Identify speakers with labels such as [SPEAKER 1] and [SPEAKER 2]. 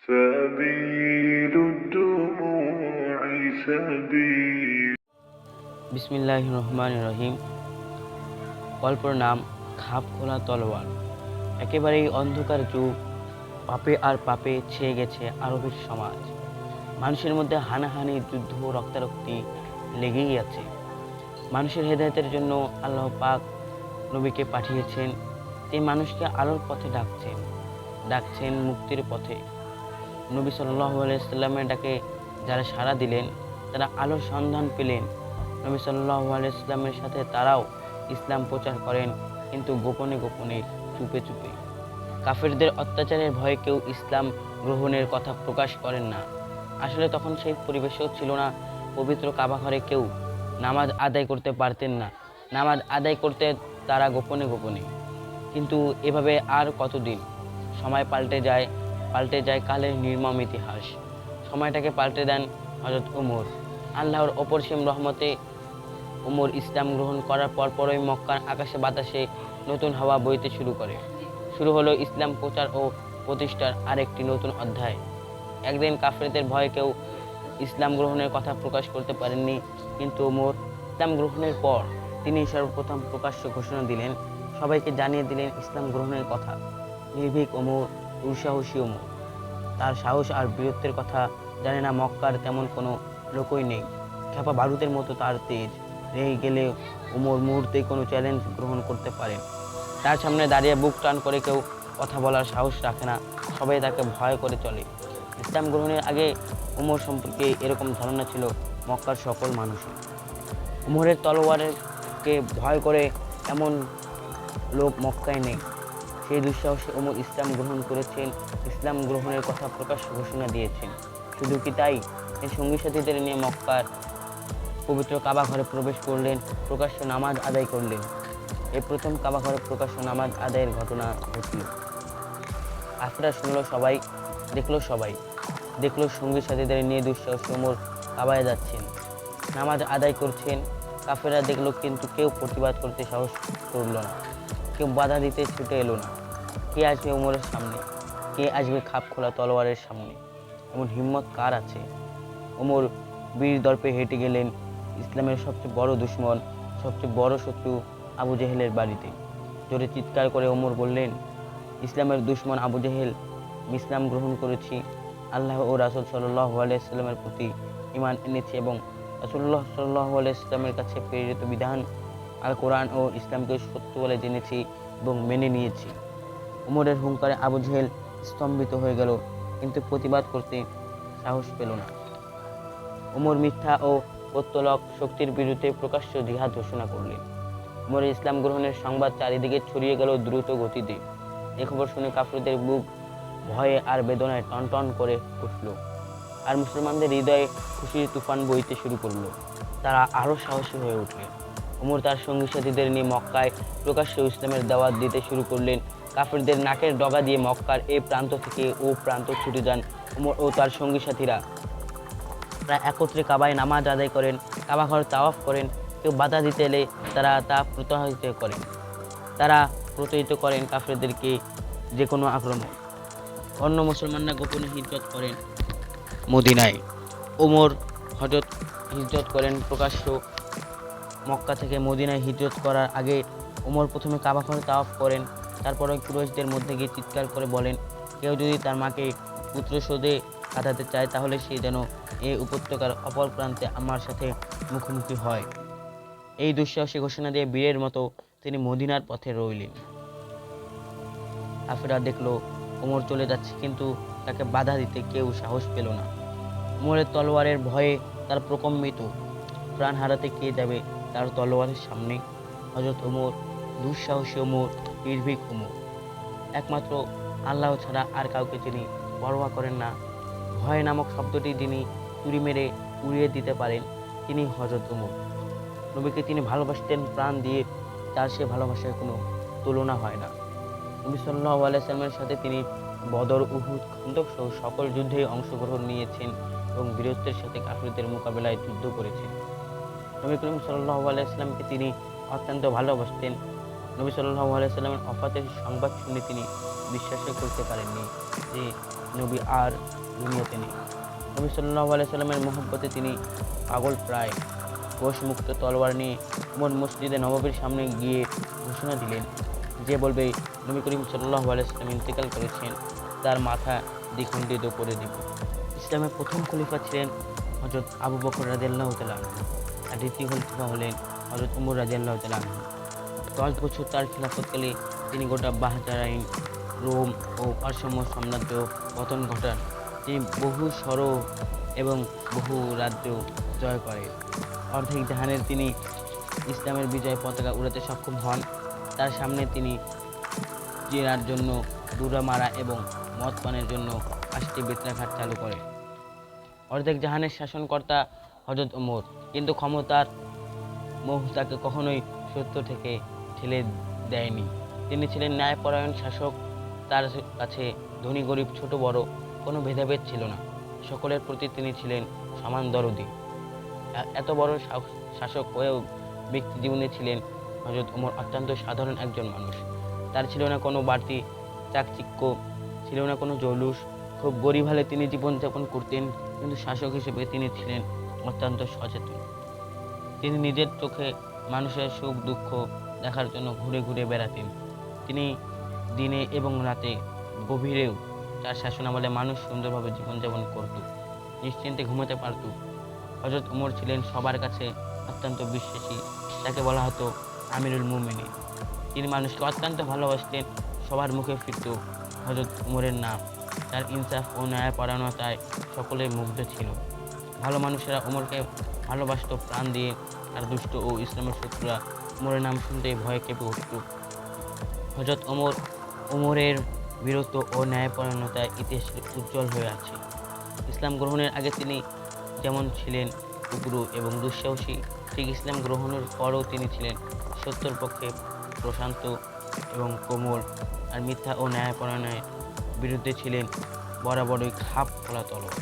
[SPEAKER 1] سبيل الدموع سبيل
[SPEAKER 2] বিসমিল্লাহির রহমানির রহিম। গল্পের নাম খাপ খোলা তলোয়ার। একেবারেই অন্ধকার যুগ, পাপে আর পাপে ছেয়ে গেছে আরবের সমাজ। মানুষের মধ্যে হানাহানি, যুদ্ধ, রক্তারক্তি লেগেই আছে। মানুষের হেদায়েতের জন্য আল্লাহ পাক নবীকে পাঠিয়েছেন। তিনি মানুষকে আলোর পথে ডাকছেন মুক্তির পথে। নবী সাল্লাল্লাহু আলাইহি সাল্লামের ডাকে যারা সাড়া দিলেন, তারা আলোর সন্ধান পেলেন। নবী সাল্লাল্লাহু আলাইহি সাল্লামের সাথে তারাও ইসলাম প্রচার করেন, কিন্তু গোপনে গোপনে, চুপে চুপে। কাফেরদের অত্যাচারের ভয়ে কেউ ইসলাম গ্রহণের কথা প্রকাশ করেন না। আসলে তখন সেই পরিবেশও ছিল না। পবিত্র কাবা ঘরে কেউ নামাজ আদায় করতে পারতেন না। নামাজ আদায় করতে তারা গোপনে গোপনে। কিন্তু এভাবে আর কতদিন? সময় পাল্টে যায় কালের নির্মম ইতিহাস। সময়টাকে পাল্টে দেন হযরত ওমর। আল্লাহর অপরিসীম রহমতে ওমর ইসলাম গ্রহণ করার পরপরই মক্কার আকাশে বাতাসে নতুন হাওয়া বইতে শুরু হলো ইসলাম প্রচার ও প্রতিষ্ঠার আরেকটি নতুন অধ্যায়। একদিন কাফেরদের ভয়ে কেউ ইসলাম গ্রহণের কথা প্রকাশ করতে পারেননি, কিন্তু ওমর ইসলাম গ্রহণের পর তিনি সর্বপ্রথম প্রকাশ্য ঘোষণা দিলেন, সবাইকে জানিয়ে দিলেন ইসলাম গ্রহণের কথা। নির্ভীক ওমর, দুঃসাহসী ওমর। তার সাহস আর বীরত্বের কথা জানে না মক্কার তেমন কোনো লোকই নেই। খেপা বারুদের মতো তার তেজ। রেগে গেলে ওমর মুহূর্তেই কোনো চ্যালেঞ্জ গ্রহণ করতে পারেন। তার সামনে দাঁড়িয়ে বুক টান করে কেউ কথা বলার সাহস রাখে না। সবাই তাকে ভয় করে চলে। ইসলাম গ্রহণের আগে ওমর সম্পর্কে এরকম ধারণা ছিল মক্কার সকল মানুষের। ওমরের তলোয়ারকে ভয় করে এমন লোক মক্কায় নেই। সেই দুঃসাহসে ওমর ইসলাম গ্রহণ করেছেন, ইসলাম গ্রহণের কথা প্রকাশ্য ঘোষণা দিয়েছেন। শুধু কি তাই, এই সঙ্গী সাথীদের নিয়ে মক্কার পবিত্র কাবা ঘরে প্রবেশ করলেন, প্রকাশ্য নামাজ আদায় করলেন। এই প্রথম কাবা ঘরে প্রকাশ্য নামাজ আদায়ের ঘটনা ঘটল। কাফেররা শুনল, সবাই দেখলো সঙ্গী সাথীদের নিয়ে দুঃসাহসী ওমর কাবায় যাচ্ছেন, নামাজ আদায় করছেন। কাফেররা দেখলো, কিন্তু কেউ প্রতিবাদ করতে সাহস করল না, কেউ বাধা দিতে ছুটে এলো না। কে আসবে ওমরের সামনে? কে আসবে খাপ খোলা তলোয়ারের সামনে? এমন হিম্মত কার আছে? ওমর বীর দর্পে হেঁটে গেলেন ইসলামের সবচেয়ে বড় দুশমন, সবচেয়ে বড় শত্রু আবু জেহেলের বাড়িতে। জোরে চিৎকার করে ওমর বললেন, ইসলামের দুশমন আবু জেহেল, ইসলাম গ্রহণ করেছি, আল্লাহ ও রাসূল সাল্লাল্লাহু আলাইহি সাল্লামের প্রতি ঈমান এনেছি এবং রাসূলুল্লাহ সাল্লাল্লাহু আলাইহি সাল্লামের কাছে প্রেরিত বিধান আল কোরআন ও ইসলামকে সত্য বলে জেনেছি এবং মেনে নিয়েছি। ওমরের হুঙ্কারে আবু জেহেল স্তম্ভিত হয়ে গেল, কিন্তু প্রতিবাদ করতে সাহস পেল না। ওমর মিথ্যা ও প্রত্যলক শক্তির বিরুদ্ধে প্রকাশ্য জিহাদ ঘোষণা করলেন। ওমরের ইসলাম গ্রহণের সংবাদ চারিদিকে ছড়িয়ে গেল দ্রুত গতিতে। এ খবর শুনে কাফেরদের বুক ভয়ে আর বেদনায় টনটন করে উঠল, আর মুসলমানদের হৃদয়ে খুশির তুফান বইতে শুরু করলো। তারা আরও সাহসী হয়ে উঠলেন। ওমর তার সঙ্গী সাথীদের নিয়ে মক্কায় প্রকাশ্য ইসলামের দাওয়াত দিতে শুরু করলেন। কাফেরদের নাকের ডগা দিয়ে মক্কার এ প্রান্ত থেকে ও প্রান্ত ছুটে যান ওমর ও তার সঙ্গী সাথীরা। তারা একত্রে কাবায় নামাজ আদায় করেন, কাবা ঘর তাওয়াফ করেন। কেউ বাধা দিতে এলে তারা তা প্রতিহত করেন কাফেরদেরকে যে কোনো আক্রমণ। অন্য মুসলমানরা গোপনে হিজরত করেন মদিনায়। ওমর হযরত হিজরত করেন প্রকাশ্য। মক্কা থেকে মদিনায় হিজরত করার আগে ওমর প্রথমে কাবা ঘর তাওয়াফ করেন। তারপরে কুরাইশদের মধ্যে গিয়ে চিৎকার করে বলেন, কেউ যদি তার মাকে পুত্রসৌধে কাটাতে চায়, তাহলে সে যেন এই উপত্যকার অপর প্রান্তে আমার সাথে মুখোমুখি হয়। এই দুঃসাহসী ঘোষণা দিয়ে বীরের মতো তিনি মদিনার পথে রইলেন। কাফেররা দেখলো ওমর চলে যাচ্ছে, কিন্তু তাকে বাধা দিতে কেউ সাহস পেল না। ওমরের তলোয়ারের ভয়ে তার প্রকম্পিত প্রাণ হারাতে কে যাবে তার তলোয়ারের সামনে? হযরত ওমর, দুঃসাহসী ওমর, নির্ভীক ওমর। একমাত্র আল্লাহ ছাড়া আর কাউকে তিনি পরোয়া করেন না। ভয় নামক শব্দটি যিনি ছুরি মেরে উড়িয়ে দিতে পারেন, তিনি হযরত ওমর। নবীকে তিনি ভালোবাসতেন প্রাণ দিয়ে, তার সে ভালোবাসার কোনো তুলনা হয় না। নবী সাল্লাল্লাহু আলাইহি সাল্লামের সাথে তিনি বদর, উহুদ, খন্দক সহ সকল যুদ্ধে অংশগ্রহণ নিয়েছেন এবং বীরত্বের সাথে কাফিরদের মোকাবেলায় যুদ্ধ করেছেন। নবী করিম সাল্লাল্লাহু আলাইহি সাল্লামকে তিনি অত্যন্ত ভালোবাসতেন। নবী সাল্লাল্লাহু আলাইহি সাল্লামের ওফাতের সংবাদ শুনে তিনি বিশ্বাসই করতে পারেননি যে নবী আর দুনিয়াতে নেই। নবী সাল্লাল্লাহু আলাইহি সাল্লামের মহব্বতে তিনি পাগল প্রায়। কোষমুক্ত তলোয়ার নিয়ে উমর মসজিদে নববীর সামনে গিয়ে ঘোষণা দিলেন, যে বলবে নবী করিম সাল্লাল্লাহু আলাইহি সাল্লাম ইন্তেকাল করেছেন, তার মাথা দ্বিখণ্ডিত করে দেব। ইসলামের প্রথম খলিফা ছিলেন হযরত আবু বকর রাদিয়াল্লাহু তাআলা আনহু, আর দ্বিতীয় খলিফা হলেন হযরত উমর রাদিয়াল্লাহু তাআলা আনহু। 10 বছর তার খিলাফতকালে তিনি গোটা বাহরাইন, রোম ও পারস্য সাম্রাজ্য পতন ঘটান। তিনি বহু শহর এবং বহু রাজ্য জয় করেন। অর্ধেক জাহানের তিনি ইসলামের বিজয় পতাকা উড়াতে সক্ষম হন। তার সামনে তিনি জেনার জন্য ডুরা মারা এবং মদ পানের জন্য 5টি বেত্রাঘাত চালু করেন। অর্ধেক জাহানের শাসনকর্তা হযরত ওমর, কিন্তু ক্ষমতার মোহ তাকে কখনোই সত্য থেকে ঠেলে দেয়নি। তিনি ছিলেন ন্যায়পরায়ণ শাসক। তার কাছে ধনী গরিব ছোট বড় কোনো ভেদাভেদ ছিল না। সকলের প্রতি তিনি ছিলেন সমান দরদি। এত বড় শাসক হয়েও ব্যক্তি জীবনে ছিলেন হযরত ওমর অত্যন্ত সাধারণ একজন মানুষ। তার ছিল না কোনো বাড়তি চাকচিক্য, ছিল না কোনো জৌলুস। খুব গরিব হালে তিনি জীবনযাপন করতেন, কিন্তু শাসক হিসেবে তিনি ছিলেন অত্যন্ত সচেতন। তিনি নিজের চোখে মানুষের সুখ দুঃখ দেখার জন্য ঘুরে ঘুরে বেড়াতেন। তিনি দিনে এবং রাতে গভীরেও তার শাসনামলে মানুষ সুন্দরভাবে জীবনযাপন করত, নিশ্চিন্তে ঘুমাতে পারত। হযরত ওমর ছিলেন সবার কাছে অত্যন্ত বিশ্বাসী। তাকে বলা হতো আমিরুল মুমিনিন। তিনি মানুষকে অত্যন্ত ভালোবাসতেন। সবার মুখে ফিরত হযরত ওমরের নাম। তার ইনসাফ ও ন্যায়পরায়ণতায় সকলে মুগ্ধ ছিল। ভালো মানুষেরা ওমরকে ভালোবাসত প্রাণ দিয়ে, আর দুষ্ট ও ইসলামের শত্রুরা ওমরের নাম শুনতেই ভয়ে কেঁপে উঠত। হযরত ওমরের বীরত্ব ও ন্যায়পরায়ণতায় ইতিহাসে উজ্জ্বল হয়ে আছে। ইসলাম গ্রহণের আগে তিনি যেমন ছিলেন উগ্র এবং দুঃসাহসী, ঠিক ইসলাম গ্রহণের পরও তিনি ছিলেন সত্যের পক্ষে প্রশান্ত এবং কোমল, আর মিথ্যা ও ন্যায়পরায়ণের বিরুদ্ধে ছিলেন বরাবরই খাপ খোলা তলোয়ার।